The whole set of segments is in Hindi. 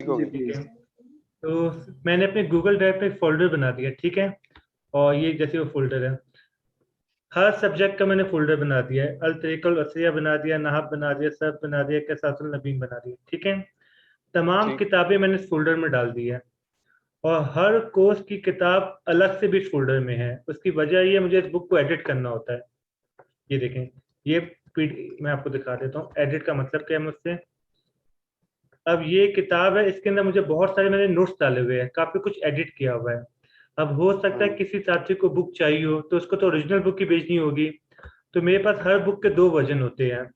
जी ठीक है। प्लीज। तो मैंने अपने गूगल ड्राइव पे एक फोल्डर बना दिया, ठीक है। और ये जैसे वो फोल्डर है, हर सब्जेक्ट का मैंने फोल्डर बना दिया है। अल तरीक़ुल असरिया बना दिया, नहव बना दिया, सर्फ बना दिया, क़िसासुल नबीन बना दिया, ठीक है। तमाम ठीक। किताबें मैंने इस फोल्डर में डाल दी है, और हर कोर्स की किताब अलग से भी इस फोल्डर में है। उसकी वजह ये, मुझे इस बुक को एडिट करना होता है। ये देखें, ये मैं आपको दिखा देता हूँ एडिट का मतलब क्या है मुझसे। अब ये किताब है, इसके अंदर मुझे बहुत सारे मैंने नोट्स डाले हुए हैं, काफी कुछ एडिट किया हुआ है। अब हो सकता है किसी साथी को बुक चाहिए हो, तो उसको तो ओरिजिनल बुक ही भेजनी होगी। तो मेरे पास हर बुक के 2 वर्जन होते हैं।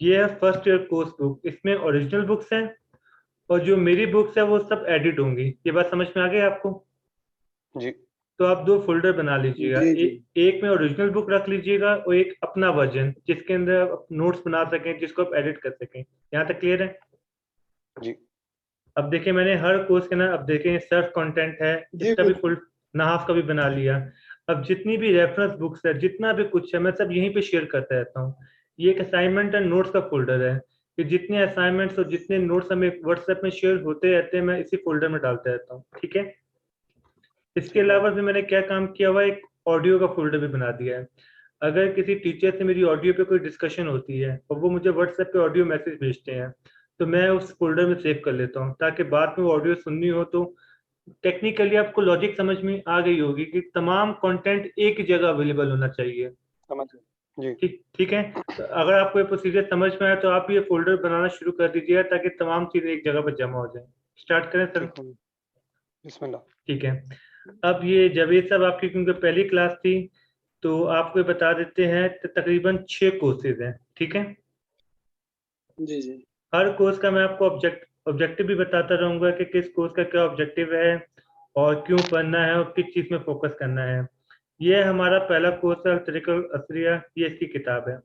ये है फर्स्ट ईयर कोर्स बुक, इसमें ओरिजिनल बुक्स हैं, और जो मेरी बुक्स है वो सब एडिट होंगी। ये बात समझ में आ गई आपको? जी तो आप 2 फोल्डर बना लीजिएगा, जी जी। एक में ओरिजिनल बुक रख लीजिएगा, और एक अपना वर्जन जिसके अंदर आप नोट्स बना सकें, जिसको आप एडिट कर सकें। यहाँ तक क्लियर है? जी अब देखिए, मैंने हर कोर्स के ना, अब देखिए सर्फ कंटेंट है, जी इसका भी बिल्कुल। फुल नहाफ का भी बना लिया। अब जितनी भी रेफरेंस बुक्स है, जितना भी कुछ है, मैं सब यहीं पे शेयर करता रहता हूँ। ये एक असाइनमेंट एंड नोट्स का फोल्डर है, कि जितने असाइनमेंट्स और जितने नोट्स हमें व्हाट्सएप में शेयर होते रहते हैं, मैं इसी फोल्डर में डालता रहता हूँ, ठीक है। इसके ठीक है। अलावा भी मैंने क्या काम किया हुआ है, एक ऑडियो का फोल्डर भी बना दिया है। अगर किसी टीचर से मेरी ऑडियो पे कोई डिस्कशन होती है और वो मुझे व्हाट्सएप पे ऑडियो मैसेज भेजते हैं, तो मैं उस फोल्डर में सेव कर लेता हूँ, ताकि बाद में वो ऑडियो सुननी हो तो टेक्निकली आपको लॉजिक समझ में आ गई होगी कि तमाम कंटेंट एक ही जगह अवेलेबल होना चाहिए। समझ गए। जी ठीक ठीक है। तो अगर आपको ये प्रोसीजर समझ में आया, तो आप ये फोल्डर बनाना शुरू कर दीजिएगा, ताकि तमाम चीजें एक जगह पर जमा हो जाए। स्टार्ट करें सर? ठीक है। बिस्मिल्लाह। ठीक है। अब ये जावेद साहब, आपकी क्योंकि पहली क्लास थी, तो आपको ये बता देते हैं तकरीबन 6 कोर्सेज हैं, ठीक है। जी जी। हर कोर्स का मैं आपको ऑब्जेक्टिव भी बताता रहूंगा कि किस कोर्स का क्या ऑब्जेक्टिव है, और क्यों पढ़ना है, और किस चीज में फोकस करना है। ये हमारा पहला कोर्स है, तरीक़ुल असरिया, ये इसकी किताब है।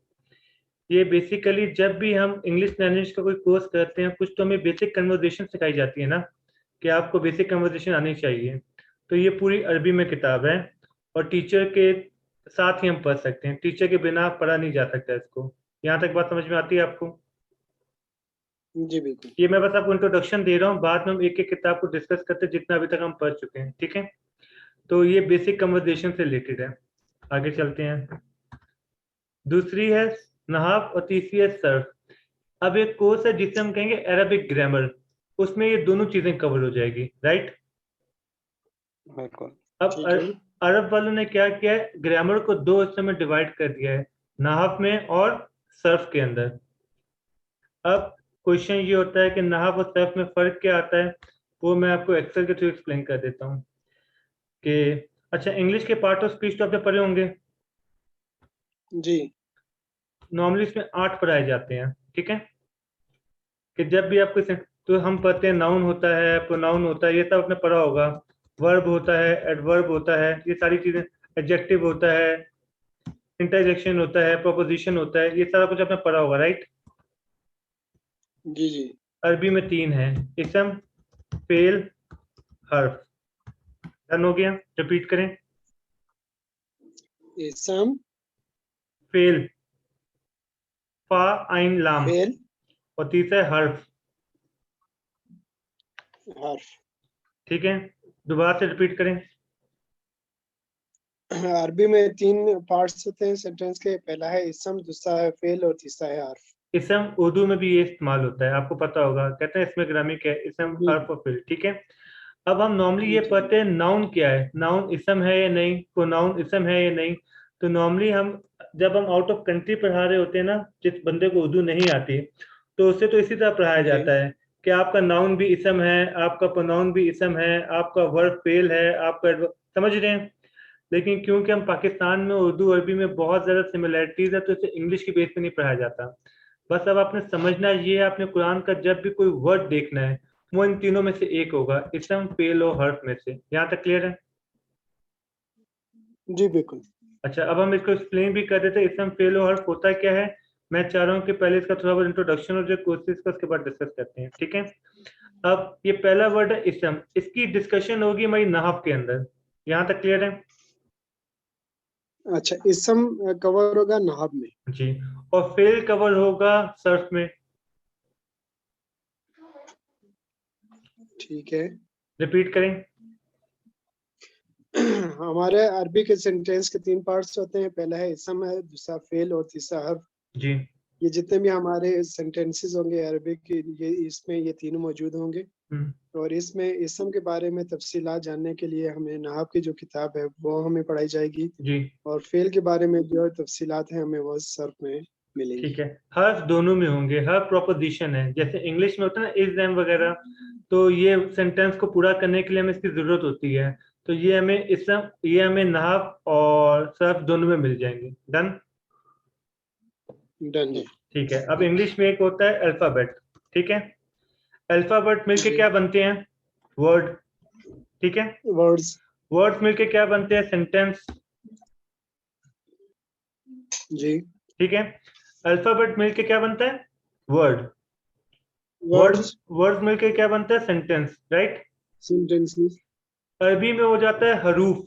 ये बेसिकली जब भी हम इंग्लिश लैंग्वेज का कोई कोर्स करते हैं, कुछ तो हमें बेसिक कन्वर्सेशन सिखाई जाती है ना, कि आपको बेसिक कन्वर्सेशन आनी चाहिए। तो ये पूरी अरबी में किताब है, और टीचर के साथ ही हम पढ़ सकते हैं, टीचर के बिना पढ़ा नहीं जा सकता इसको। यहाँ तक बात समझ में आती है आपको? जी बिल्कुल। ये मैं बस आपको इंट्रोडक्शन दे रहा हूँ, बाद में हम एक एक किताब को डिस्कस करते हैं, जितना अभी तक हम पढ़ चुके हैं, ठीक है। तो ये बेसिक कन्वर्सेशन से रिलेटेड है। आगे चलते हैं। दूसरी है नहाव, और तीसरी है सर्फ। अब एक कोर्स है जिसे हम कहेंगे अरबिक ग्रामर, उसमें ये दोनों चीजें कवर हो जाएगी, राइट। बिल्कुल। अब ठीक है। अरब वालों ने क्या किया है, ग्रामर को 2 हिस्सों में डिवाइड कर दिया है, नहाव में और सर्फ के अंदर। अब क्वेश्चन ये होता है कि नहाव और सर्फ में फर्क क्या आता है, वो मैं आपको एक्सेल के थ्रू एक्सप्लेन कर देता हूँ। कि अच्छा, इंग्लिश के पार्ट ऑफ स्पीच तो आपने पढ़े होंगे। जी नॉर्मली इसमें 8 पढ़ाए जाते हैं, ठीक है। कि जब भी आपको तो हम पढ़ते हैं, नाउन होता है, प्रोनाउन होता है, ये सब आपने पढ़ा होगा। वर्ब होता है, एडवर्ब होता है, ये सारी चीजें। एडजेक्टिव होता है, इंटरजेक्शन होता है, प्रोपोजिशन होता है, ये सारा कुछ आपने पढ़ा होगा, राइट। जी जी। अरबी में 3 है, इसम, फेल, हर्फ। डन हो गया? रिपीट करें। इसम, फेल, फा, आइन, लाम। फेल, और तीसरा है हर्फ, हर्फ। ठीक है। दोबारा से रिपीट करें। अरबी में 3 पार्ट्स होते हैं सेंटेंस के। पहला है इसम, दूसरा है फेल और तीसरा है हर्फ। इसम उर्दू में भी ये इस्तेमाल होता है, आपको पता होगा, कहते हैं इसमें ग्रामिक है, इसम, जी हर्फ और फेल, ठीक है। अब हम नॉर्मली ये जी जी। पढ़ते हैं नाउन क्या है, नाउन इसम है या नहीं, प्रोनाउन इसम है या नहीं। तो नॉर्मली हम, जब हम आउट ऑफ कंट्री पढ़ा रहे होते हैं ना, जिस बंदे को उर्दू नहीं आती, तो उससे तो इसी तरह पढ़ाया जी जाता है कि आपका नाउन भी इसम है, आपका प्रोनाउन भी इसम है, आपका वर्ब फेल है, आपका समझ रहे हैं। लेकिन क्योंकि हम पाकिस्तान में उर्दू अरबी में बहुत ज़्यादा सिमिलैरिटीज है, तो इसे इंग्लिश की बेस पे नहीं पढ़ाया जाता। बस अब आपने समझना ये है, आपने कुरान का जब भी कोई वर्ड देखना है, वो इन तीनों में से एक होगा, इसम, फेल और हर्फ में से। यहाँ तक क्लियर है? जी बिल्कुल। अच्छा, अब हम इसको एक्सप्लेन भी कर देते हैं, इसम, फेल और हर्फ होता क्या है। मैं चाह रहा हूँ कि पहले इसका थोड़ा बहुत इंट्रोडक्शन और जो कोर्सेज का, उसके बाद डिस्कस करते हैं, ठीक है। अब ये पहला वर्ड है इसम, इसकी डिस्कशन होगी हमारी नहव के अंदर। यहाँ तक क्लियर है? अच्छा, इसम कवर होगा नहाब में। जी। और फेल कवर होगा सर्फ में। ठीक है। रिपीट करें। हमारे अरबी के सेंटेंस के 3 पार्ट्स होते हैं, पहला है इसम है, दूसरा फेल और तीसरा हर्फ। जी। ये जितने भी हमारे सेंटेंसेस होंगे अरबिक के, ये इसमें ये तीनों मौजूद होंगे। और इसमें इसम के बारे में तफसीलात जानने के लिए हमें नहाव की जो किताब है वो हमें पढ़ाई जाएगी, जी। और फेल के बारे में जो तफसीलात हैं हमें वो सर्फ में मिलेंगी। ठीक है, हर्फ दोनों में होंगे। हर्फ प्रोपोजिशन है, जैसे इंग्लिश में होता है ना इज एम वगैरह, तो ये सेंटेंस को पूरा करने के लिए हमें इसकी जरूरत होती है, तो ये हमें इसम, ये हमें नहाव और सर्फ दोनों में मिल जाएंगे। डन। डन है। ठीक है, अब इंग्लिश में एक होता है अल्फाबेट। ठीक है, अल्फाबेट मिलके क्या बनते हैं? वर्ड। ठीक है, वर्ड्स। वर्ड्स मिलके क्या बनते हैं? सेंटेंस। जी। ठीक है, अल्फाबेट मिलके क्या बनता है? वर्ड। वर्ड्स। वर्ड मिलके क्या बनता है? सेंटेंस। राइट। सेंटेंसेस। अरबी में हो जाता है हरूफ।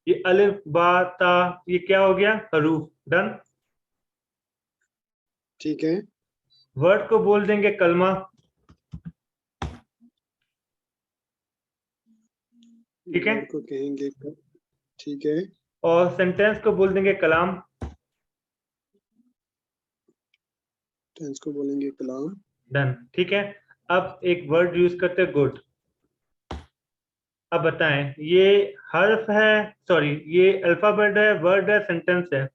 ये अलिफ बा ता, ये क्या हो गया? हरूफ। डन। ठीक है। वर्ड को बोल देंगे कलमा। ठीक है, वर्ड को कहेंगे ठीक है। और सेंटेंस को बोल देंगे कलाम। टेंस को बोलेंगे कलाम। डन। ठीक है, अब एक वर्ड यूज करते हैं गुड। अब बताएं, ये हर्फ है, सॉरी ये अल्फाबेट है, वर्ड है, सेंटेंस है?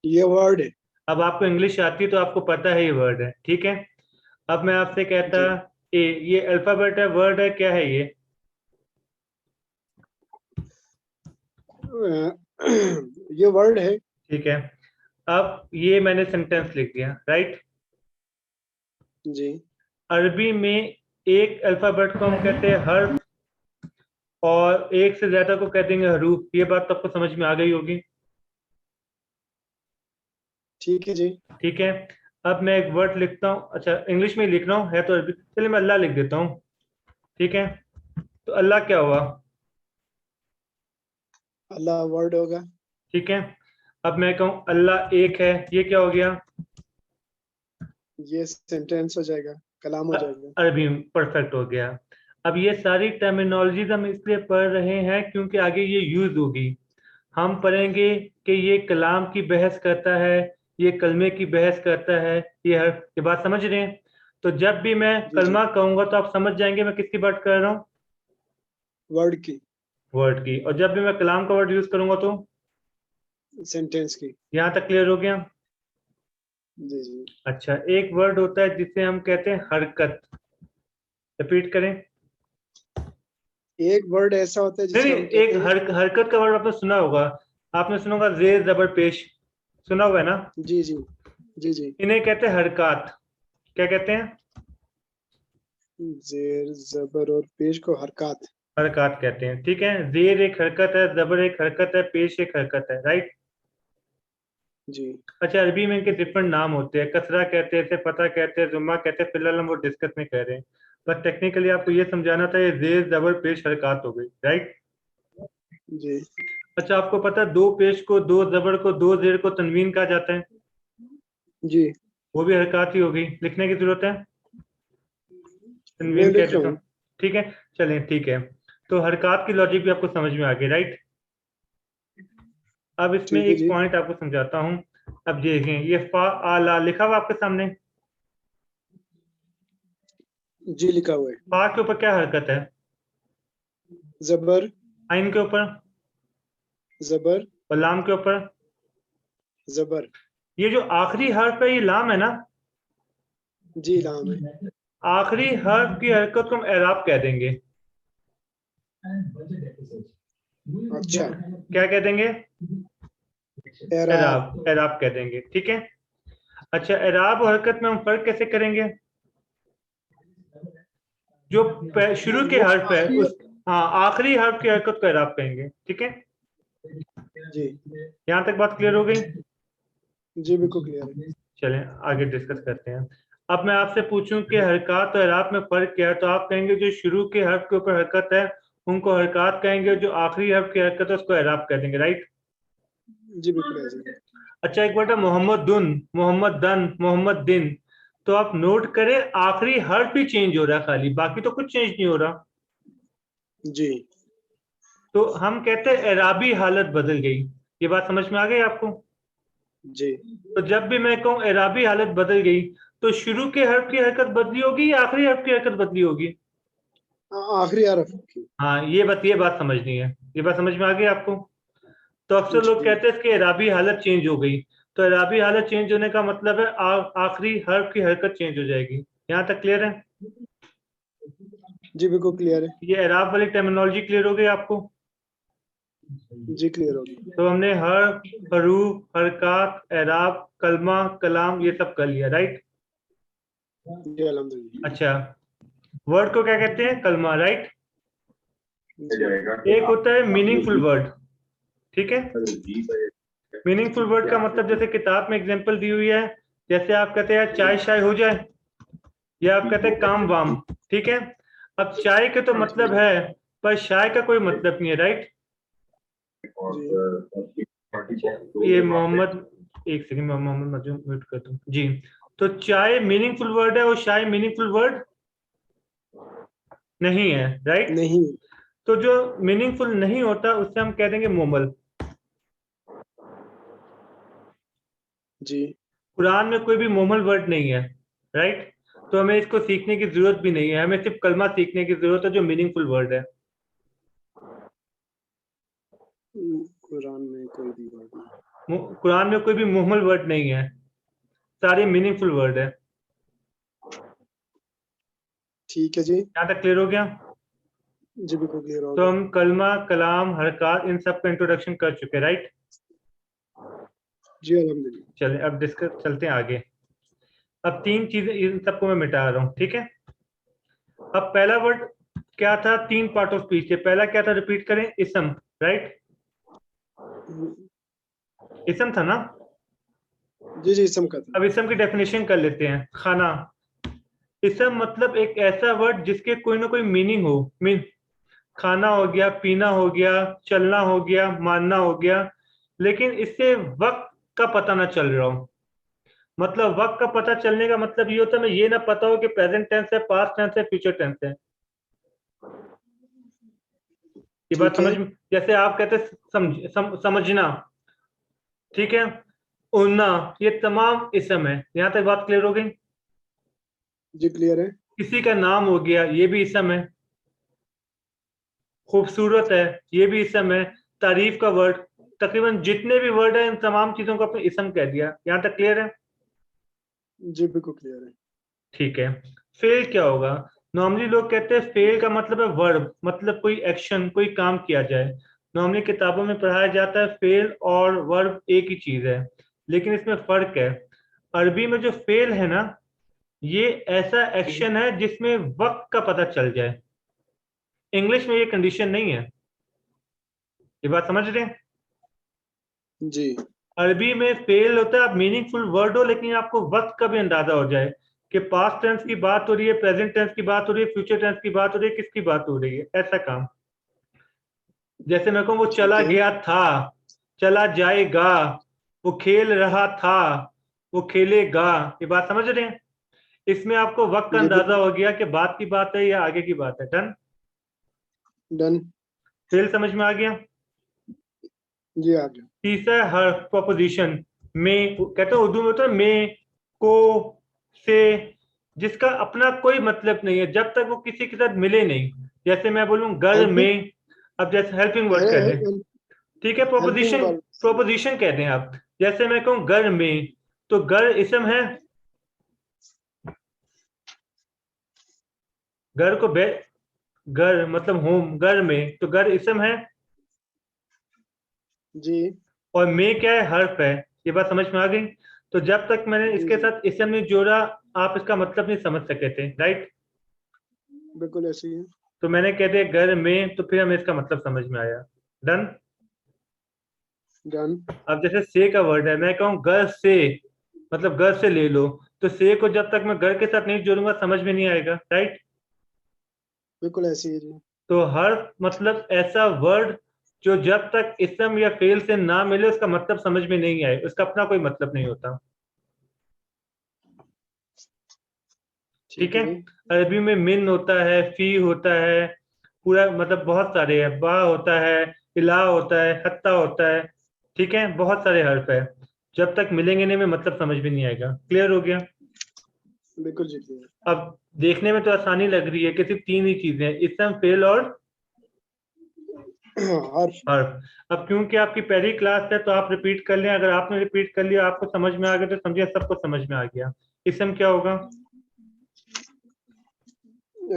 ये वर्ड है। अब आपको इंग्लिश आती है तो आपको पता है ये वर्ड है। ठीक है, अब मैं आपसे कहता ए, ये अल्फाबेट है, वर्ड है, क्या है ये? ये वर्ड है। ठीक है, अब ये मैंने सेंटेंस लिख दिया। राइट। जी। अरबी में एक अल्फाबेट को हम कहते हैं हर्फ, और एक से ज्यादा को कह देंगे हरूफ। ये बात तो आपको समझ में आ गई होगी। ठीक है जी। ठीक है, अब मैं एक वर्ड लिखता हूँ। अच्छा, इंग्लिश में ही लिख रहा हूँ, है तो अरबी। चलिए मैं अल्लाह लिख देता हूँ। ठीक है, तो अल्लाह क्या हुआ? अल्लाह वर्ड होगा। ठीक है, अब मैं कहूँ अल्लाह एक है, ये क्या हो गया? ये सेंटेंस हो जाएगा, कलाम हो जाएगा। अरबी में परफेक्ट हो गया। अब ये सारी टर्मिनोलॉजीज हम इसलिए पढ़ रहे हैं क्योंकि आगे ये यूज होगी। हम पढ़ेंगे कि ये कलाम की बहस करता है, ये कलमे की बहस करता है, ये बात समझ रहे हैं? तो जब भी मैं जी जी। कलमा कहूंगा तो आप समझ जाएंगे मैं किसकी बात कर रहा हूँ? वर्ड की। वर्ड की। और जब भी मैं कलाम का वर्ड यूज करूंगा तो सेंटेंस की। यहाँ तक क्लियर हो गया? जी जी। अच्छा, एक वर्ड होता है जिसे हम कहते हैं हरकत। रिपीट करें। एक वर्ड ऐसा होता है नहीं जिसे नहीं, हम एक कहते हैं। हरकत का वर्ड आपने सुना होगा। आपने सुना होगा जेर जबर पेश, सुना हुआ है ना? जी जी। जी जी। इन्हें कहते हैं हरकत। क्या कहते हैं? जेर जबर और पेश को हरकत। हरकत कहते हैं। ठीक है, जेर एक हरकत है, जबर एक हरकत है, पेश एक हरकत है। राइट। जी। अच्छा, अरबी में इनके डिफरेंट नाम होते हैं। कसरा कहते हैं, इसे पता कहते हैं, जुम्मा कहते हैं। फिलहाल हम वो डिस्कस नहीं कर रहे हैं, बस टेक्निकली आपको ये समझाना था, ये जेर जबर पेश हरकत हो गई। राइट। जी अच्छा, आपको पता है दो पेश को, दो जबर को, दो जेर को तनवीन कहा जाता है? जी। वो भी हरकत ही हो गई। लिखने की जरूरत है? मैं तनवीन कह लिख रहा देता हूँ। हूँ। ठीक है, चलें, ठीक है। तो हरकत की लॉजिक भी आपको समझ में आ गई। राइट। अब इसमें ठीक है एक जी। पॉइंट आपको समझाता हूँ। अब देखें, ये फा आला लिखा हुआ आपके सामने। जी लिखा हुआ है। फा के ऊपर क्या हरकत है? जबर। आइन के ऊपर? जबर। और लाम के ऊपर? जबर। ये जो आखिरी हर्फ है ये लाम है ना? जी लाम है। आखिरी हर्फ की हरकत को हम एराब कह देंगे। अच्छा। क्या कह देंगे? एराब। एराब, एराब कह देंगे। ठीक है। अच्छा, एराब और हरकत में हम फर्क कैसे करेंगे? जो शुरू के वो हर्फ है आखिरी। उस, हाँ, आखिरी हर्फ की हरकत को एराब कहेंगे। ठीक है, जी। यहाँ तक बात क्लियर हो गई? जी बिल्कुल क्लियर है। चलें आगे डिस्कस करते हैं। अब मैं आपसे पूछूं कि हरकत और एराब में फर्क क्या है, तो आप कहेंगे जो शुरू के हर्फ के ऊपर हरकत है उनको हरकत कहेंगे, जो आखिरी हर्फ की हरकत है उसको एराब कह देंगे। राइट। जी बिल्कुल है जी। अच्छा, एक वर्ड है मोहम्मद दुन, मोहम्मद दन, मोहम्मद दिन। तो आप नोट करें आखिरी हर्फ ही चेंज हो रहा है खाली, बाकी तो कुछ चेंज नहीं हो रहा। जी तो हम कहते हैं एराबी हालत बदल गई। ये बात समझ में आ गई आपको? जी। तो जब भी मैं कहूँ एराबी हालत बदल गई, तो शुरू के हर्फ की हरकत बदली होगी या आखिरी हर्फ की हरकत बदली होगी? आखिरी हरफ की। हाँ, ये बात समझनी है। ये बात समझ में आ गई आपको? तो अक्सर लोग जी कहते हैं इसकी एराबी हालत चेंज हो गई। तो एराबी हालत चेंज होने का मतलब है आखिरी हर्फ की हरकत चेंज हो जाएगी। यहाँ तक क्लियर है? जी बिल्कुल क्लियर है। ये एराब वाली टर्मिनोलॉजी क्लियर हो गई आपको? जी क्लियर हो गई। तो हमने हर्फ, हरूफ, हरकत, एराब, कलमा, कलाम ये सब कर लिया, राइट? जी अल्हम्दुलिल्लाह। अच्छा, वर्ड को क्या कहते हैं? कलमा, राइट? एक होता है मीनिंगफुल वर्ड, ठीक है? मीनिंगफुल वर्ड का मतलब जैसे किताब में एग्जांपल दी हुई है, जैसे आप कहते हैं चाय शाय हो जाए, या आप कहते हैं काम वाम, ठीक है? अब चाय के तो मतलब है, पर शाय का कोई मतलब नहीं है, राइट? ये मोहम्मद, एक सेकंड, मोहम्मद मजूम म्यूट कर दूं जी। तो चाय मीनिंगफुल वर्ड है और शाय मीनिंगफुल वर्ड नहीं है, राइट? नहीं। तो जो मीनिंगफुल नहीं होता उससे हम कह देंगे मोमल। जी कुरान में कोई भी मोमल वर्ड नहीं है, राइट? तो हमें इसको सीखने की जरूरत भी नहीं है, हमें सिर्फ कलमा सीखने की जरूरत है जो मीनिंगफुल वर्ड है। कुरान में कोई भी वर्ड नहीं। कुरान में कोई भी मुहमल वर्ड नहीं है, सारे मीनिंगफुल वर्ड है। ठीक है जी। यहाँ तक क्लियर हो गया? जी बिल्कुल क्लियर हो तो गया। हम कलमा, कलाम, हरकत इन सब का इंट्रोडक्शन कर चुके, राइट? जी अल्हम्दुलिल्लाह। चलिए अब डिस्कस चलते हैं आगे। अब तीन चीजें इन सबको मैं मिटा रहा हूँ, ठीक है? अब पहला वर्ड क्या था? तीन पार्ट ऑफ स्पीच है। पहला क्या था? रिपीट करें, इसम, राइट? इसम था ना? जी जी इसम का था। अब इसम की डेफिनेशन कर लेते हैं। खाना, इसम मतलब एक ऐसा वर्ड जिसके कोई ना कोई मीनिंग हो। मीन, खाना हो गया, पीना हो गया, चलना हो गया, मानना हो गया, लेकिन इससे वक्त का पता ना चल रहा हो। मतलब वक्त का पता चलने का मतलब ये होता है मैं ये ना पता हो कि प्रेजेंट टेंस है, पास्ट टेंस है, फ्यूचर टेंस है। ये बात ठीक है। समझ में? जैसे आप कहते हैं समझना, ठीक है? उड़ना, ये तमाम इसम है। यहां तक बात क्लियर हो गई? जी क्लियर है। किसी का नाम हो गया, ये भी इसम है। खूबसूरत है, ये भी इसम है। तारीफ का वर्ड, तकरीबन जितने भी वर्ड है इन तमाम चीजों को अपने इसम कह दिया। यहां तक क्लियर है? जी बिल्कुल क्लियर है। ठीक है। फेल क्या होगा? नॉर्मली लोग कहते हैं फेल का मतलब है वर्ब, मतलब कोई एक्शन, कोई काम किया जाए। नॉर्मली किताबों में पढ़ाया जाता है फेल और वर्ब एक ही चीज है, लेकिन इसमें फर्क है। अरबी में जो फेल है ना, ये ऐसा एक्शन है जिसमें वक्त का पता चल जाए। इंग्लिश में ये कंडीशन नहीं है। ये बात समझ रहे हैं? जी अरबी में फेल होता है, आप मीनिंगफुल वर्ड हो लेकिन आपको वक्त का भी अंदाजा हो जाए कि पास्ट टेंस की बात हो रही है, प्रेजेंट टेंस की बात हो रही है, फ्यूचर टेंस की बात हो रही है, किसकी बात हो रही है, ऐसा काम। जैसे मैं कहूँ वो चला ठीक है। गया था, चला जाएगा, वो खेल रहा था, वो खेलेगा। ये बात समझ रहे हैं? इसमें आपको वक्त का जी अंदाजा हो गया कि बात की बात है या आगे की बात है। डन? डन। फेल समझ में आ गया? जी आ गया। तीसरा हर प्रोपोजिशन में, कहते हैं उर्दू में होता है में, को, से, जिसका अपना कोई मतलब नहीं है जब तक वो किसी के साथ मिले नहीं। जैसे मैं बोलूं घर हेल्पिंग। में, अब जैसे हेल्पिंग वर्ड कह दें, ठीक है? Helping proposition, verb. प्रोपोजिशन कह दें आप। जैसे मैं कहूं घर में, तो घर इसम है। घर को बे, घर मतलब होम, घर में, तो घर इसम है। जी और में क्या है? हर्फ है। ये बात समझ में आ गई? तो जब तक मैंने जी इसके जी साथ इसम नहीं जोड़ा, आप इसका मतलब नहीं समझ सके थे, राइट? बिल्कुल ऐसे ही है। तो मैंने कह दिया घर में, तो फिर हमें इसका मतलब समझ में आया। डन? डन। अब जैसे से का वर्ड है, मैं कहूँ घर से, मतलब घर से ले लो, तो से को जब तक मैं घर के साथ नहीं जोड़ूंगा समझ में नहीं आएगा, राइट? बिल्कुल ऐसे ही है जी। तो हर मतलब ऐसा वर्ड जो जब तक इसम या फेल से ना मिले उसका मतलब समझ में नहीं आए, उसका अपना कोई मतलब नहीं होता। ठीक है। अरबी में मिन होता है, फी होता है, पूरा मतलब बहुत सारे है, बा होता है, इला होता है, हत्ता होता है। ठीक है, बहुत सारे हर्फ है। जब तक मिलेंगे नहीं में मतलब समझ भी नहीं आएगा। क्लियर हो गया? बिल्कुल जी clear। अब देखने में तो आसानी लग रही है कि सिर्फ 3 ही चीजें हैं, इसम, फेल और हर्फ। हर्फ। अब क्योंकि आपकी पहली क्लास है तो आप रिपीट कर लें। अगर आपने रिपीट कर लिया, आपको समझ में आ गया, तो समझिए सबको समझ में आ गया। इसम क्या होगा?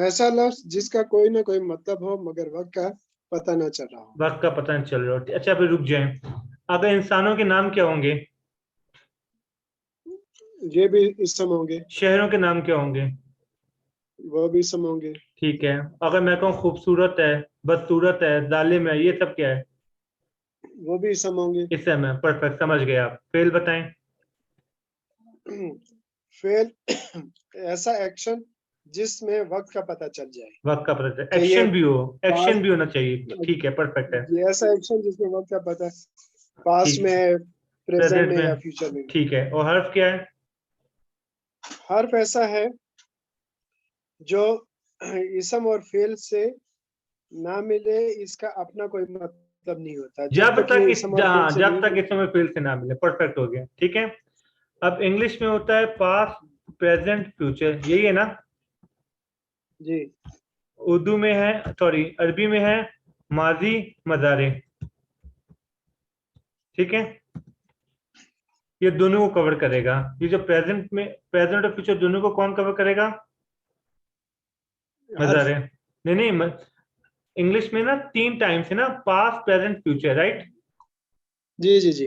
ऐसा लफ्ज जिसका कोई ना कोई मतलब हो मगर वक्त का पता ना चल रहा हो। वक्त का पता नहीं चल रहा हो। अच्छा, अभी रुक जाए। अब इंसानों के नाम क्या होंगे? ये भी इसम होंगे। शहरों के नाम क्या होंगे? वो भी इसम होंगे। ठीक है। अगर मैं कहूँ खूबसूरत है, बदसूरत है, जालिम है, ये सब क्या है? वो भी इसम होंगे। इसम है। परफेक्ट, समझ गए आप। फेल बताएं। फेल ऐसा एक्शन जिसमें वक्त का पता चल जाए वक्त का पता चले, कि ये एक्शन भी हो, एक्शन पास्ट। भी होना चाहिए। ठीक है, परफेक्ट है। ये ऐसा एक्शन जिसमें वक्त का पता पास्ट में ठीक, है, प्रेजेंट प्रेजेंट में या में। फ्यूचर में। ठीक है, और हर्फ क्या है? हर्फ ऐसा है जो इसम और फेल से ना मिले, इसका अपना कोई मतलब नहीं होता जब तक ये इसम और फेल से जब नहीं तक मिले। इसमें फेल से ना मिले। परफेक्ट हो गया। ठीक है। अब इंग्लिश में होता है पास्ट, प्रेजेंट, फ्यूचर, यही है ना? जी उर्दू में है, सॉरी अरबी में है माजी, मजारे। ठीक है। ये दोनों को कवर करेगा। ये जो प्रेजेंट में, प्रेजेंट और फ्यूचर दोनों को कौन कवर करेगा? हर्फ। मजारे। नहीं नहीं, इंग्लिश में ना 3 टाइम्स है ना, पास्ट, प्रेजेंट, फ्यूचर, राइट? जी जी जी।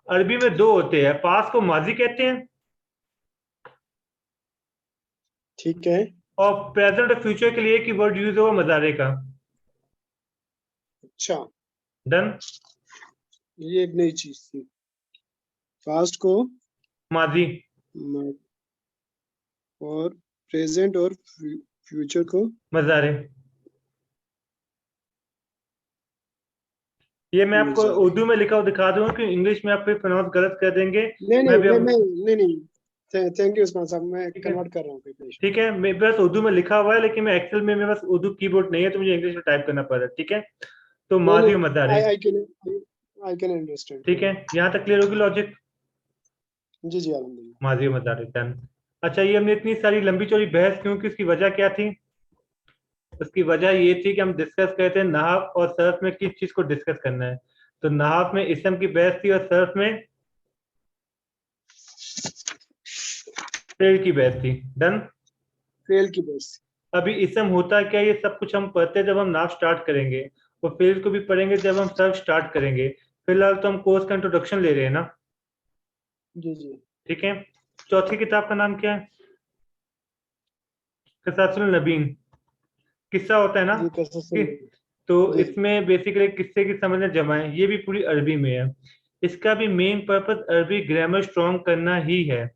अरबी में 2 होते हैं। पास्ट को माजी कहते हैं, ठीक है। और प्रेजेंट और फ्यूचर के लिए एक ही वर्ड यूज होगा, मजारे का। अच्छा, डन। ये एक नई चीज थी। पास्ट को माजी। म- और प्रेजेंट और फ्यूचर को। मजारे। ये मैं आपको मुजारे। उर्दू में लिखा हुआ दिखा दूंगा कि इंग्लिश में आप फिर प्रोनाउंस गलत कर देंगे। नहीं मैं नहीं भी मैं अब, मैं नहीं नहीं, थैंक यू उस्मान साहब, मैं ठीक है, कन्वर्ट कर रहा हूँ प्रिपरेशन। ठीक है। मेरे पास उर्दू में लिखा हुआ है, लेकिन मैं एक्सेल में मेरे पास उर्दू कीबोर्ड नहीं है, तो मुझे इंग्लिश में टाइप करना पड़ रहा है। ठीक है। तो नहीं माजी नहीं, और मजारे। आई कैन अंडरस्टैंड, ठीक कोई है, नहीं। यहाँ तक क्लियर होगी लॉजिक? जी जी अल्हम्दुलिल्लाह। माजी और मजारे, डन। अच्छा, ये हमने इतनी सारी लंबी चौड़ी बहस क्यों की? उसकी वजह क्या थी? उसकी वजह ये थी कि हम डिस्कस करते हैं नहाफ और सर्फ में किस चीज को डिस्कस करना है। तो नहाफ में इसम की बहस थी और सर्फ में फेल की बहस थी। डन। फेल की बेस। अभी इसम होता क्या है, ये सब कुछ हम पढ़ते हैं जब हम नाव स्टार्ट करेंगे, और फेल को भी पढ़ेंगे जब हम सर्फ स्टार्ट करेंगे। फिलहाल तो हम कोर्स का इंट्रोडक्शन ले रहे हैं ना। जी जी ठीक है। चौथी किताब का नाम क्या है? क़िसासुल नबीन। किस्सा होता है ना जी कैसे कि, सुन रहे तो हैं? जी इसमें बेसिकली किस्से की समझने जमा है, ये भी पूरी अरबी में है। इसका भी मेन पर्पस अरबी ग्रामर स्ट्रॉन्ग करना ही है।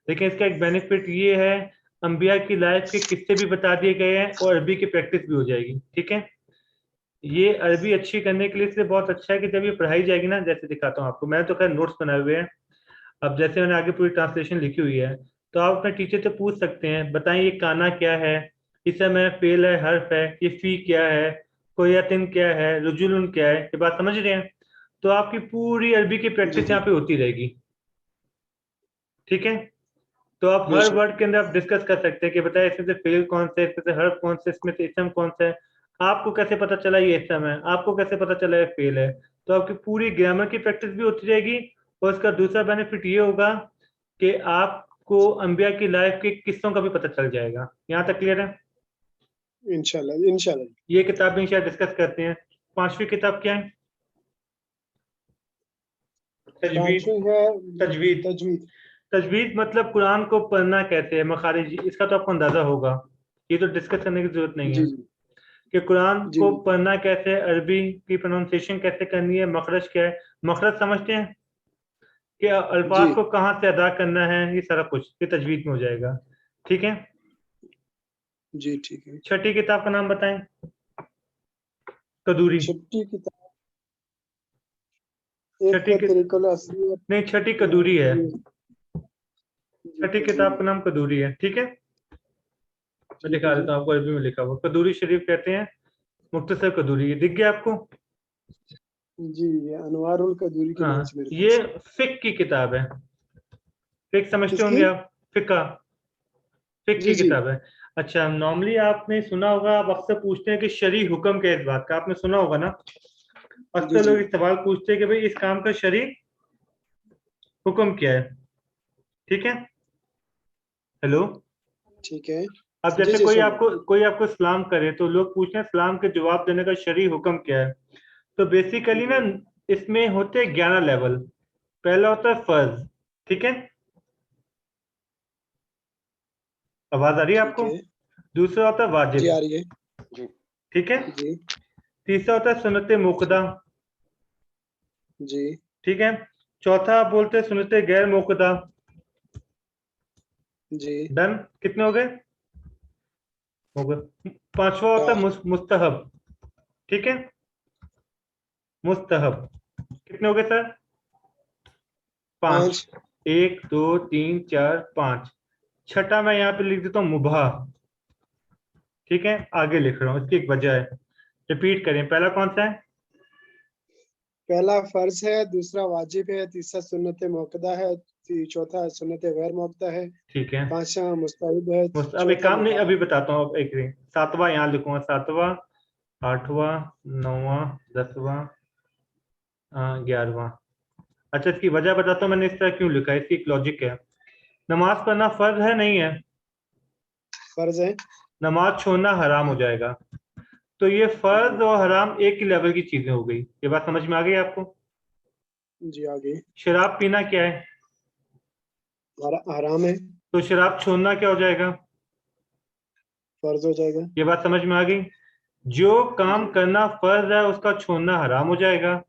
लेकिन इसका एक बेनिफिट ये है, अंबिया की लाइफ के किस्से भी बता दिए गए हैं और अरबी की प्रैक्टिस भी हो जाएगी। ठीक है। ये अरबी अच्छी करने के लिए इसलिए बहुत अच्छा है कि जब ये पढ़ाई जाएगी ना, जैसे दिखाता हूँ आपको, मैंने तो खैर नोट्स बनाए हुए हैं। अब जैसे मैंने आगे पूरी ट्रांसलेशन लिखी हुई है, तो आप अपने टीचर से पूछ सकते हैं, बताएं ये काना क्या है, इस समय फेल है, हर्फ है, ये फी क्या है, कोयातिन क्या है, रुजुलन क्या है। ये बात समझ रहे हैं? तो आपकी पूरी अरबी की जी प्रैक्टिस जी यहाँ पे होती रहेगी। ठीक है। तो आप हर बेशक। वर्ड के अंदर आप डिस्कस कर सकते हैं कि बताए इसमें से फेल कौन सा है, इसमें से हर्फ कौन सा है, इसमें से इसम कौन सा है। आपको कैसे पता चला ये इसम है, आपको कैसे पता चला ये फेल है? तो आपकी पूरी ग्रामर की प्रैक्टिस भी होती रहेगी। और इसका दूसरा बेनिफिट ये होगा कि आपको अंबिया की लाइफ के किस्सों का भी पता चल जाएगा। यहाँ तक क्लियर है? इंशाल्लाह इंशाल्लाह। ये किताब भी शायद डिस्कस करते हैं। 5वीं किताब क्या है? तजवीद। पांचवी है तजवीद। तजवीद। तजवीद मतलब कुरान को पढ़ना कैसे है, मखारिज, इसका तो आपको अंदाजा होगा। ये तो डिस्कस करने की जरूरत नहीं जी है जी कि कुरान जी को जी पढ़ना कैसे है, अरबी की प्रोनाउंसिएशन कैसे करनी है, मखरज क्या है। मखरज समझते हैं कि जी अल्फाज को कहाँ से अदा करना है, ये सारा कुछ ये तजवीद में हो जाएगा। ठीक है। जी ठीक है। छठी किताब का नाम बताएं। कदूरी। छठी किताब एक छठी है की, तरीकुल असलियत। नहीं, छठी कदूरी है। जी छठी किताब कदूरी। का नाम कदूरी है। ठीक है। मैं दिखा देता हूँ आपको, अरबी में लिखा हुआ कदूरी शरीफ कहते हैं, मुख्तसर कदूरी। ये दिख गया आपको? जी, ये अनवारुल कदूरी के नाम हाँ, से मेरे ये पास है। फिक की किताब है। फिक समझते किसकी? होंगे आप? फिका, फिक जी की जी किताब है। अच्छा, नॉर्मली आपने सुना होगा, आप अक्सर पूछते हैं कि शरई हुक्म क्या है इस बात का, आपने सुना होगा ना? जी अक्सर जी लोग इस सवाल पूछते हैं कि भाई इस काम का शरई हुक्म क्या है। ठीक है, हेलो। ठीक है। अब जी जैसे जी सुन रहा हूँ। कोई आपको सलाम करे तो लोग पूछते हैं सलाम के जवाब देने का शरई हुक्म क्या है। तो बेसिकली ना, जी इसमें होते हैं 11 लेवल। पहला होता है फर्ज, ठीक है, आवाज आ रही है ठीक आपको? है। दूसरा होता है जी वाजिब, आ रही है। जी ठीक है। जी तीसरा होता है सुन्नत जी मुक्कदा, जी ठीक है। चौथा आप बोलते हैं सुन्नत गैर मुक्कदा। जी। डन, कितने हो गए? पांचवा होता है 4 मुस्तहब, ठीक है, मुस्तहब। कितने हो गए सर? 5। 5। 1 2 3 4 5। छठा मैं यहाँ पे लिख देता हूँ मुबाह, ठीक है। आगे लिख रहा हूँ, इसकी एक वजह है। रिपीट करें, पहला कौन सा है? पहला फर्ज है, दूसरा वाजिब है, तीसरा सुन्नत मौकदा है, चौथा सुन्नत गैर मौकदा है, ठीक है, पांचवा मुस्तहब है, अब एक चौथा काम नहीं, मुबाह अभी है। बताता हूँ। अब एक सेकंड, सातवां यहाँ लिखूंगा, सातवां, आठवां, नौवां, 10वां, 11वां। अच्छा, इसकी वजह बताता हूँ मैंने इस तरह क्यों लिखा है, इसकी एक लॉजिक है। नमाज पढ़ना फर्ज है नहीं है? फर्ज है। नमाज छोड़ना हराम हो जाएगा। तो ये जी फर्ज और हराम एक ही लेवल की चीजें हो गई। ये बात समझ में आ गई आपको? जी आगे। शराब पीना क्या है? हराम है। तो शराब छोड़ना क्या हो जाएगा? फर्ज हो जाएगा। ये बात समझ में आ गई? जो काम जी करना फर्ज है उसका छोड़ना हराम हो जाएगा,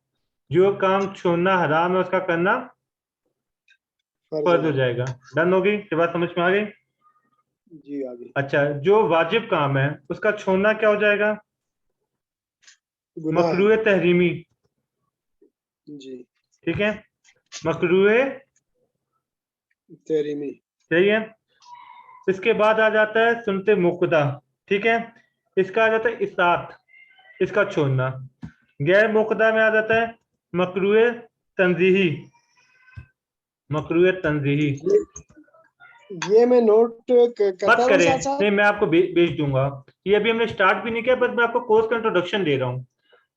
जो काम छोड़ना हराम है उसका करना फर्ज हो फर्ज हो जाएगा। जाएगा। डन होगी? ये बात समझ में आ गई? जी आगे। अच्छा, जो वाजिब काम है उसका छोड़ना क्या हो जाएगा? गुनाह है। मकरूह तहरीमी, जी ठीक है, मकरूह, तेरी में। सही है। इसके बाद आ जाता है सुन्नत मुक्कदा, ठीक है। इसका आ जाता है इसात, इसका छोड़ना। गैर मुक्कदा में आ जाता है मकरूह तंजीही, मकरूह तंजीही। ये मैं नोट मत करता रहूं करें, साथ साथ। नहीं मैं आपको भेज दूंगा। ये अभी हमने स्टार्ट भी नहीं किया, बस मैं आपको कोर्स का इंट्रोडक्शन दे रहा हूँ।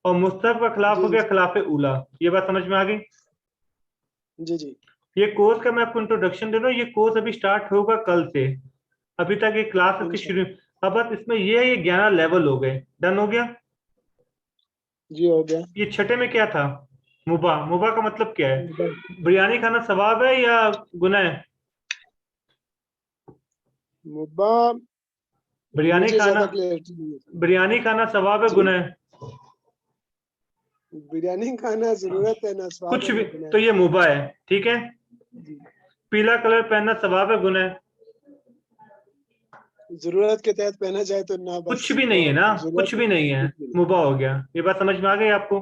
और मुस्तहब का खिलाफ जी हो गया जी खिलाफ उला। ये बात समझ में आ गई? जी जी ये कोर्स का मैं आपको इंट्रोडक्शन दे रहा हूँ, ये कोर्स अभी स्टार्ट होगा कल से। अभी तक ये क्लास इसकी शुरू। इंशाल्लाह। अब बस इसमें ये 11 लेवल हो गए। डन हो गया? जी हो गया। ये छठे में क्या था? मुबा, मुबा का मतलब क्या है? मुबाह। बिरयानी खाना सवाब है या गुनाह है? मुबाह, बिरयानी मुझे खाना, ज्यादा क्लियरिटी नहीं है। बिरयानी खाना सवाब है जी, गुनाह है? बिरयानी खाना जरूरत है, ना स्वाद कुछ है भी, ना गुनाह तो है। ये मुबा है, ठीक है। जी, पीला कलर पहनना सवाब है गुनाह है? जरूरत के तहत पहना जाए तो ना, बस कुछ भी नहीं है और ना, जरूरत कुछ नहीं भी तो नहीं है, कुछ भी नहीं। मुबा हो गया। ये बात समझ में आ गई आपको?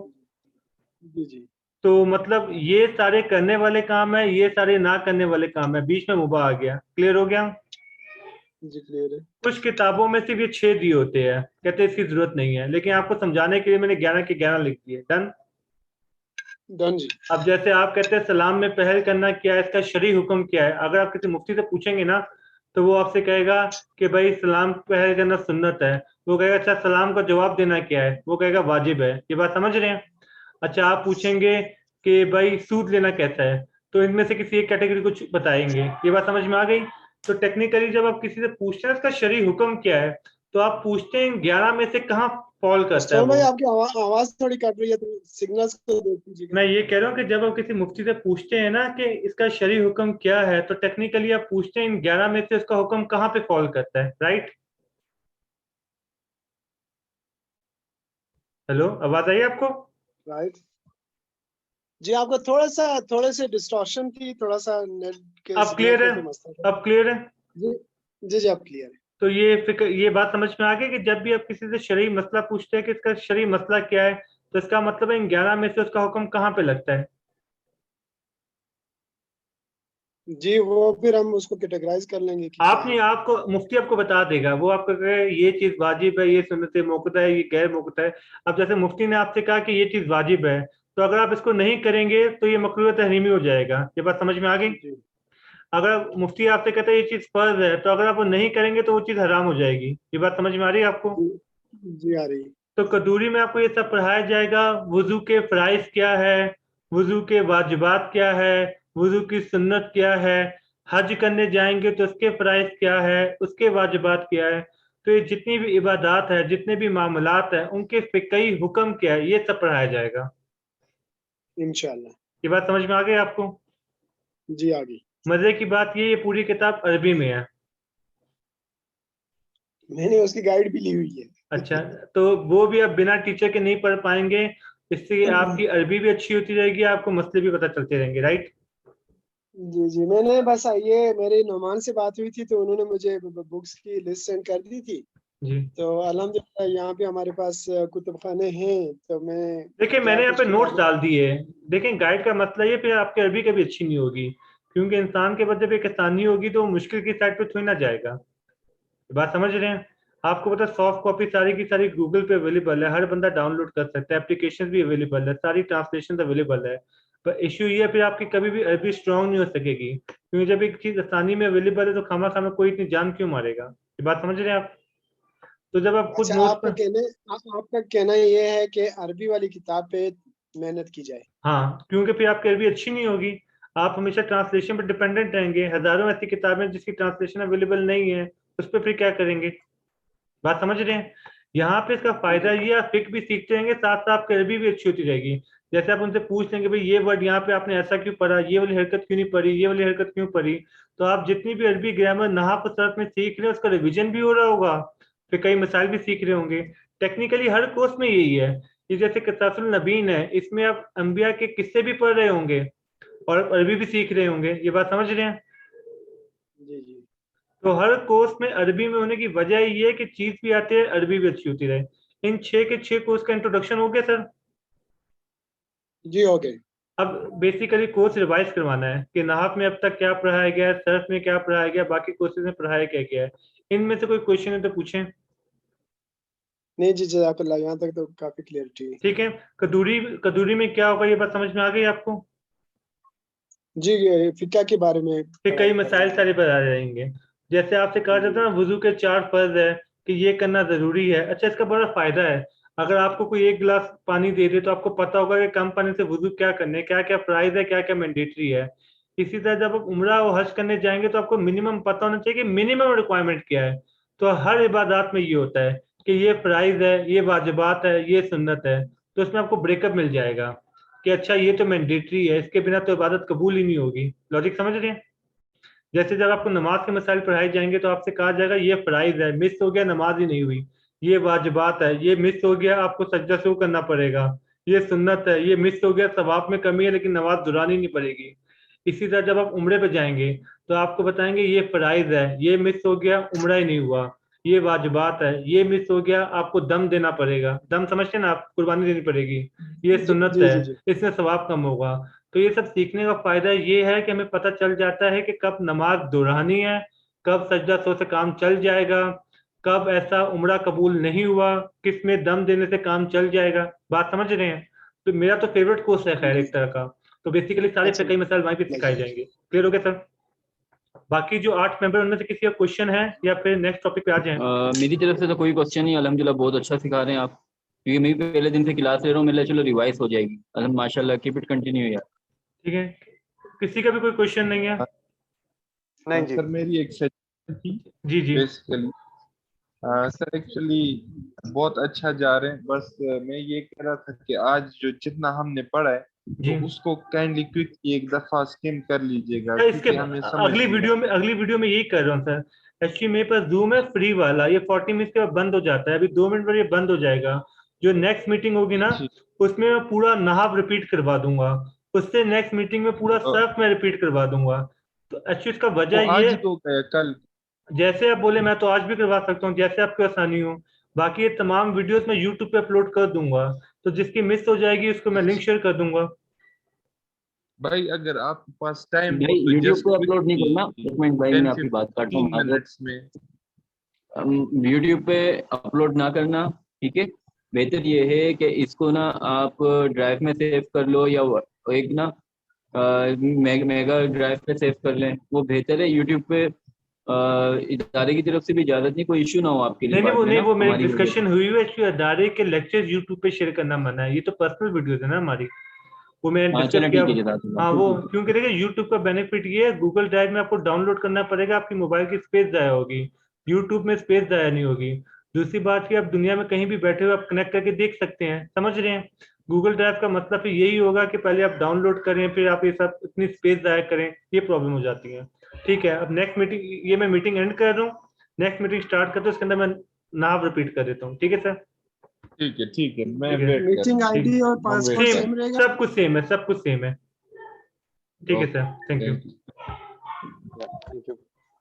जी जी तो मतलब ये सारे करने वाले काम है, ये सारे ना करने वाले काम है, बीच में मुबा आ गया। क्लियर हो गया? जी क्लियर है। कुछ किताबों में सिर्फ ये 6 दिए होते हैं, कहते हैं इसकी जरूरत नहीं है, लेकिन आपको समझाने के लिए मैंने 11 के 11 लिख दिए। डन। डन जी। अब जैसे आप कहते हैं सलाम में पहल करना क्या है, इसका शरई हुक्म क्या है, अगर आप किसी मुफ्ती से पूछेंगे ना, तो वो आपसे कहेगा कि भाई सलाम पहल करना सुन्नत है। वो कहेगा अच्छा सलाम का जवाब देना क्या है, वो कहेगा वाजिब है। ये बात समझ रहे हैं? अच्छा, आप पूछेंगे कि भाई सूद लेना कैसा है, तो इनमें से किसी एक कैटेगरी कुछ बताएंगे। ये बात समझ में आ गई? तो टेक्निकली जब आप किसी से पूछते हैं इसका शरई हुक्म क्या है, तो आप पूछते हैं 11 में से कहाँ फॉल करता है स्टोन भाई, वो। आपकी आवाज थोड़ी कट रही है, तो सिग्नल्स को देख लीजिएगा। मैं ये कह रहा हूँ कि जब आप किसी मुफ्ती से पूछते हैं ना कि इसका शरई हुक्म क्या है, तो टेक्निकली आप पूछते हैं इन 11 में से उसका हुक्म कहाँ पे फॉल करता है, राइट? हेलो, आवाज आई आपको? राइट। जी, आपका थोड़े से डिस्टॉर्शन थी, थोड़ा सा नेट के अब सिग्नल क्लियर का है? कोई मसला था। अब क्लियर है? जी जी जी, आप क्लियर है। तो ये फिक्र, ये बात समझ में आ गई कि जब भी आप किसी से शरई मसला पूछते हैं कि इसका शरई मसला क्या है, तो इसका मतलब है इन 11 में से उसका हुक्म कहाँ पे लगता है। जी, वो फिर हम उसको कैटेगराइज कर लेंगे कि क्या आपने है। आपको मुफ्ती आपको बता देगा, वो आपको कहे ये चीज वाजिब है, ये सुन्नत मौक़ूदा है, ये गैर मौक़ूदा है। अब जैसे मुफ्ती ने आपसे कहा कि ये चीज वाजिब है, तो अगर आप इसको नहीं करेंगे तो ये मकरूह तहरीमी हो जाएगा। ये बात समझ में आ गई? जी अगर मुफ्ती आपसे कहते हैं ये चीज फर्ज है, तो अगर आप वो नहीं करेंगे तो वो चीज हराम हो जाएगी। ये बात समझ में आ रही है आपको? जी जी, आ रही है। तो कदूरी में आपको ये सब पढ़ाया जाएगा। वुजू के फराइज क्या है, वुजू के वाजिबात क्या है, वुजू की सुन्नत क्या है, हज करने जाएंगे तो उसके फराइज क्या है, उसके वाजिबात क्या है। तो ये जितनी भी इबादात है, जितने भी मामलात हैं, उनके फिकही हुक्म क्या है, ये सब पढ़ाया जाएगा। इंशाल्लाह। ये बात समझ में आ गई आपको? जी, आ गई। मजे की बात ये पूरी किताब अरबी में है। मैंने उसकी गाइड भी ली हुई अच्छा, है। तो वो भी आप बिना टीचर के नहीं पढ़ पाएंगे। इससे आपकी अरबी भी अच्छी होती रहेगी, आपको मसले भी पता चलते रहेंगे, राइट? जी जी, मैंने बस ये मेरी नोमान से बात हुई थी तो उन्होंने मुझे बुक्स की लिस्ट सेंड कर दी थी। जी, तो अल्हम्दुलिल्लाह यहाँ पे हमारे पास कुतुब खाने हैं, तो मैं देखिए मैंने जा यहाँ कुछ पे नोट्स किताबें। डाल दिए। देखें, गाइड का मसला ये, फिर आपकी अरबी कभी अच्छी नहीं होगी, क्योंकि इंसान के पास जब एक आसानी होगी तो वो मुश्किल की साइड पे थोड़ी ना जाएगा। बात समझ रहे हैं? आपको पता है सॉफ्ट कॉपी सारी की सारी गूगल पे अवेलेबल है, हर बंदा डाउनलोड कर सकता है, एप्लीकेशन भी अवेलेबल है, सारी ट्रांसलेशन अवेलेबल है। पर इश्यू ये है, फिर आपकी कभी भी अरबी स्ट्रांग नहीं हो सकेगी, क्योंकि जब एक चीज आसानी में अवेलेबल है तो खामा खामा कोई इतनी जान क्यों मारेगा। ये बात समझ रहे हैं आप? तो जब आप खुद अच्छा, नोट्स पर, आपका कहना ये है कि अरबी वाली किताब पे मेहनत की जाए। हाँ, क्योंकि फिर आपकी अरबी अच्छी नहीं होगी। आप हमेशा ट्रांसलेशन पर डिपेंडेंट रहेंगे, हजारों ऐसी किताबें जिसकी ट्रांसलेशन अवेलेबल नहीं है, उस पर फिर क्या करेंगे? बात समझ रहे हैं? यहाँ पे इसका फायदा जी ये, आप फिक भी सीखते रहेंगे, साथ साथ आपकी अरबी भी अच्छी होती रहेगी। जैसे आप उनसे पूछ लेंगे भाई ये वर्ड यहाँ पे आपने ऐसा क्यों पढ़ा, ये वाली हरकत क्यों नहीं पढ़ी, ये वाली हरकत क्यों पढ़ी, तो आप जितनी भी अरबी ग्रामर नहाव सरफ में सीख रहे हैं उसका रिविजन भी हो रहा होगा, फिर कई मसाइल भी सीख रहे होंगे। टेक्निकली हर कोर्स में यही है। ये जैसे किताबुल नबीन है, इसमें आप अंबिया के किस्से भी पढ़ रहे होंगे और अरबी भी सीख रहे होंगे। ये बात समझ रहे हैं? जी जी तो हर कोर्स में अरबी में होने की वजह ये है कि चीज भी आती है, अरबी भी अच्छी होती रहे। इन 6 के 6 कोर्स का इंट्रोडक्शन हो गया सर। जी, हो गए। अब बेसिकली कोर्स रिवाइज करवाना है कि नहाफ में अब तक क्या पढ़ाया गया है, सर्फ में क्या पढ़ाया गया, बाकी कोर्सेज में पढ़ाया क्या गया है। इनमें से कोई क्वेश्चन है तो पूछें। नहीं जी, जज़ाकल्लाह, यहाँ तक तो काफी क्लियरिटी है। ठीक है। कदूरी, कदूरी में क्या होगा ये बात समझ में आ गई आपको? जी, ये फिक्का के बारे में फिर कई पढ़ाया मसाइल जाएगा। सारे बता जाएंगे। जैसे आपसे कहा जाता है जी ना वुजू के 4 फर्ज है कि ये करना जरूरी है। अच्छा, इसका बड़ा फायदा है। अगर आपको कोई एक गिलास पानी दे दे तो आपको पता होगा कि कम पानी से वुजू क्या करने, क्या क्या प्राइस है, क्या क्या मैंडेटरी है। इसी तरह जब आप उम्रा और हज करने जाएंगे तो आपको मिनिमम पता होना चाहिए कि मिनिमम रिक्वायरमेंट क्या है। तो हर इबादत में ये होता है कि ये प्राइस है, ये वाजिबात है, ये सुन्नत है। तो उसमें आपको ब्रेकअप मिल जाएगा कि अच्छा ये तो मैंडेटरी है, इसके बिना तो इबादत कबूल ही नहीं होगी। लॉजिक समझ रहे हैं? जैसे जब आपको नमाज के मसाइल पढ़ाए जाएंगे तो आपसे कहा जाएगा ये फराइज है, मिस हो गया नमाज ही नहीं हुई। ये वाजिबात है, ये मिस हो गया आपको सज्जा शुरू करना पड़ेगा। ये सुन्नत है, ये मिस हो गया सवाब में कमी है लेकिन नमाज दुरानी नहीं पड़ेगी। इसी तरह जब आप उम्रे पे जाएंगे तो आपको बताएंगे ये फराइज है, ये मिस हो गया उम्रा ही नहीं हुआ। ये वाजिबात है, ये मिस हो गया आपको दम देना पड़ेगा, दम समझते हैं ना आप, कुर्बानी देनी पड़ेगी। ये जी सुन्नत जी है, जी जी। इसमें सवाब कम होगा। तो ये सब सीखने का फायदा ये है कि हमें पता चल जाता है कि कब नमाज दुरानी है, कब सजदा सो से काम चल जाएगा, कब ऐसा उम्रा कबूल नहीं हुआ, किस में दम देने से काम चल जाएगा। बात समझ रहे हैं? तो मेरा तो फेवरेट कोर्स है खैर जी, एक तरह का। तो बेसिकली सारे अच्छा कई मसाइल वहीं पे सिखाए लगे। जाएंगे। क्लियर हो गया सर? बाकी जो 8 मेंबर उनमें से किसी का क्वेश्चन है या फिर नेक्स्ट टॉपिक पे आ जाए? मेरी तरफ से तो कोई क्वेश्चन नहीं, अल्हम्दुलिल्लाह बहुत अच्छा सिखा रहे हैं आप, क्योंकि मैं भी पहले दिन से क्लास ले रहा हूँ, मेरे चलो रिवाइज हो जाएगी। माशाल्लाह, कीप इट कंटिन्यू यार। ठीक है, किसी का भी कोई क्वेश्चन नहीं है? नहीं जी। सर मेरी एक सजेशन थी जी जी बेसिकली। सर एक्चुअली बहुत अच्छा जा रहे हैं, बस मैं ये कह रहा था कि आज जो जितना हमने पढ़ा है जी। तो उसको काइंडली क्विकली एक दफा स्किम कर लीजिएगा, सर इसके क्योंकि हमें समझ अगली नहीं वीडियो में, अगली वीडियो में यही कर रहा हूँ सर। एक्चुअली मेरे पास जूम है फ्री वाला, ये 40 मिनट के बाद बंद हो जाता है, अभी 2 मिनट पर ये बंद हो जाएगा। जो नेक्स्ट मीटिंग होगी ना, ठीक। उसमें मैं पूरा नहाब रिपीट करवा दूंगा, उससे नेक्स्ट मीटिंग में पूरा तो, सर्फ मैं रिपीट करवा दूंगा। तो एक्चुअली इसका तो वजह आज ये, ही तो गए कल। जैसे आप बोले मैं तो आज भी करवा सकता हूँ, जैसे आपको आसानी हो। बाकी ये तमाम वीडियोस मैं यूट्यूब पे अपलोड कर दूंगा, तो जिसकी मिस हो जाएगी उसको मैं लिंक अच्छा शेयर कर दूंगा। भाई अगर आपके पास टाइम भाई हो तो यूट्यूब जस्ट पे अपलोड नहीं करना, एक मिनट भाई मैं आपकी बात काट रहा हूँ, 10-15 मिनट्स में। यूट्यूब पे अपलोड ना करना, ठीक है। बेहतर ये है कि इसको ना आप ड्राइव में सेव कर लो, या एक ना मेगा ड्राइव पे सेव कर लें, वो बेहतर है। यूट्यूब पे इदारे की तरफ से भी इजाजत नहीं, कोई इशू ना हो आपके लिए नहीं बाद में ना वो मेरी हमारी वजह से। डिस्कशन हुई है कि अदारे के लेक्चर्स यूट्यूब पे शेयर करना मना है, ये तो पर्सनल वीडियोस है ना हमारी, वो मैंने हाँ डिस्कस चलो किया। ठीक है जनाब, हाँ वो क्योंकि देखिए यूट्यूब का बेनिफिट ये है, गूगल ड्राइव में आपको डाउनलोड करना पड़ेगा, आपकी मोबाइल की स्पेस जाया होगी, यूट्यूब में स्पेस जाया नहीं होगी। दूसरी बात कि आप दुनिया में कहीं भी बैठे हुए आप कनेक्ट करके देख सकते हैं, समझ रहे हैं। गूगल ड्राइव का मतलब फिर यही होगा कि पहले आप डाउनलोड करें, फिर आप ये सब इतनी स्पेस जाया करें, ये प्रॉब्लम हो जाती है। ठीक है, अब नेक्स्ट मीटिंग, ये मैं मीटिंग एंड कर रहा हूँ, नेक्स्ट मीटिंग स्टार्ट करते हैं, उसके अंदर मैं नाम रिपीट कर देता हूँ। ठीक है सर? ठीक है, मैं ठीक है। वेट कर रहा मीटिंग हूँ। आईडी और हम वेट पासवर्ड सेम, कर सेम रहेगा। सब कुछ सेम है, सब कुछ सेम है। ठीक है okay, sir, thank you. Thank you. Thank you.